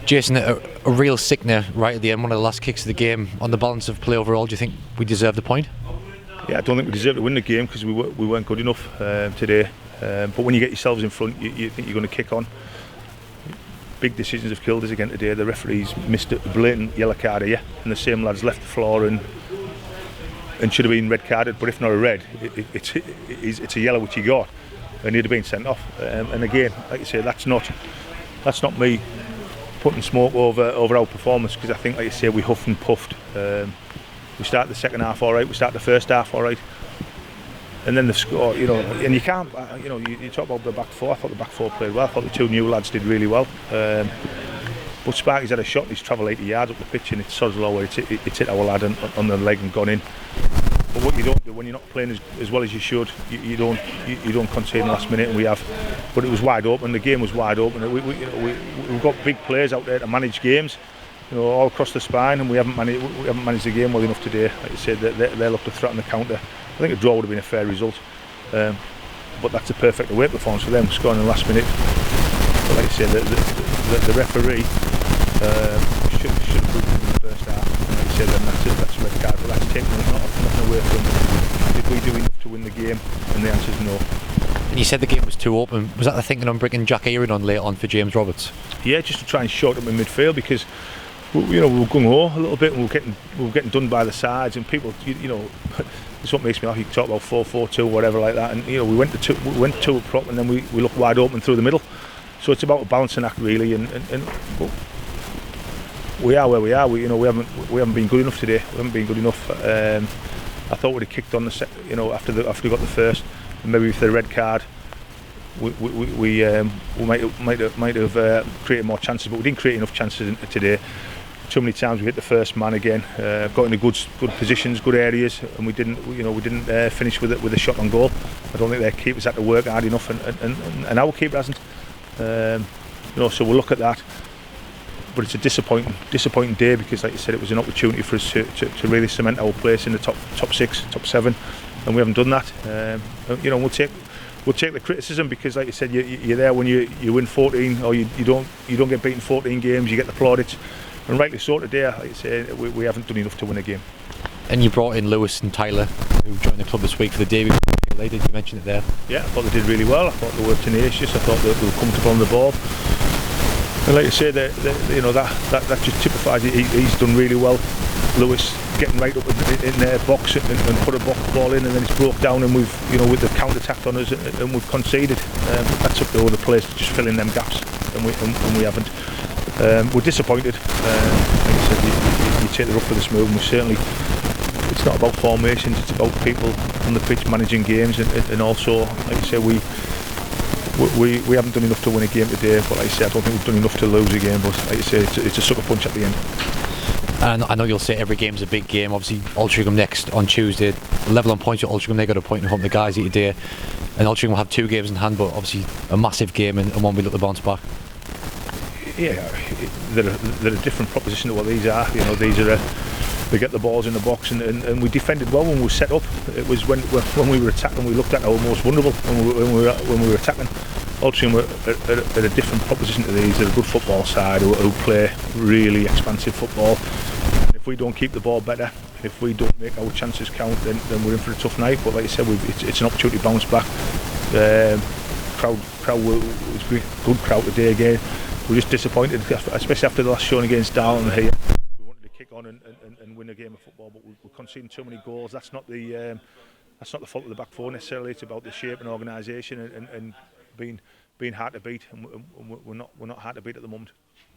Jason, a real sickener right at the end, one of the last kicks of the game. On the balance of play overall, do you think we deserve the point? Yeah, I don't think we deserve to win the game because we weren't good enough today. But when you get yourselves in front, you think you're going to kick on. Big decisions have killed us again today. The referees missed a blatant yellow card here, and the same lads left the floor and should have been red carded. But if not a red, it's a yellow which he got, and he'd have been sent off. And again, like you say, that's not me putting smoke over our performance, because I think, like you say, we huffed and puffed. We started the second half all right. We started the first half all right. And then the score, and you can't, you talk about the back four. I thought the back four played well. I thought the two new lads did really well. But Sparky's had a shot. He's travelled 80 yards up the pitch, and it's sods low. It's hit our lad on the leg and gone in. But what you don't do when you're not playing as well as you should, you don't concede in the last minute, and we have. But it was wide open. The game was wide open. We've got big players out there to manage games, all across the spine, and we haven't managed the game well enough today. Like you said, they looked to threaten the counter. I think a draw would have been a fair result, but that's a perfect away performance for them, scoring in the last minute. But like I said, the referee should have proved it in the first half. And like I said, then that's a red card, but that's taking nothing away from if we do enough to win the game, and the answer's no. And you said the game was too open. Was that the thinking on bringing Jack Earin on late on for James Roberts? Yeah, just to try and short up in midfield, because we were gung-ho a little bit, and we were getting done by the sides, and people, it's what makes me laugh. You talk about 4-4-2, whatever like that, and we went to a prop, and then we looked wide open through the middle. So it's about a balancing act really, and we are where we are. We haven't been good enough today. We haven't been good enough. I thought we'd have kicked on after we got the first, and maybe with the red card, we might have created more chances, but we didn't create enough chances today. Too many times we hit the first man again, got into good positions, good areas, and we didn't finish with a shot on goal. I don't think their keepers had to work hard enough, and our keeper hasn't. So we'll look at that. But it's a disappointing day, because, like you said, it was an opportunity for us to really cement our place in the top 6, top 7, and we haven't done that. We'll take the criticism, because, like you said, you're there when you win 14, or you don't get beaten 14 games. You get the plaudits. And rightly so today, like I say, we haven't done enough to win a game. And you brought in Lewis and Tyler, who joined the club this week for the debut. They did. You mentioned it there. Yeah, I thought they did really well. I thought they were tenacious. I thought they were comfortable on the ball. And like you say, that just typifies it. He's done really well. Lewis getting right up in their box and put a ball in, and then it's broke down, and with the counter attacked on us, and we've conceded. That's up to all the players to just fill in them gaps, and we haven't. We're disappointed. Like I said, you take the rough for this move, and we certainly. It's not about formations; it's about people on the pitch managing games, and also, like I say, we haven't done enough to win a game today. But like I say, I don't think we've done enough to lose a game. But like I say, it's a sucker punch at the end. And I know you'll say every game's a big game. Obviously, Altrincham next on Tuesday. Level on points at Altrincham. They got a point in front of the guys today, and Altrincham will have 2 games in hand, but obviously a massive game and one we look to bounce back. Yeah, they're a different proposition to what these are. These are they get the balls in the box, and we defended well when we were set up. It was when we were attacking, we looked at our most vulnerable when we were attacking. Altrincham are a different proposition to these. They're a good football side who play really expansive football. And if we don't keep the ball better, if we don't make our chances count, then we're in for a tough night. But like I said, it's an opportunity to bounce back. Crowd was a good crowd today again. We're just disappointed, especially after the last showing against Darlington here. We wanted to kick on and win a game of football, but we're conceding too many goals. That's not the fault of the back four necessarily. It's about the shape and organisation and being hard to beat, and we're not hard to beat at the moment.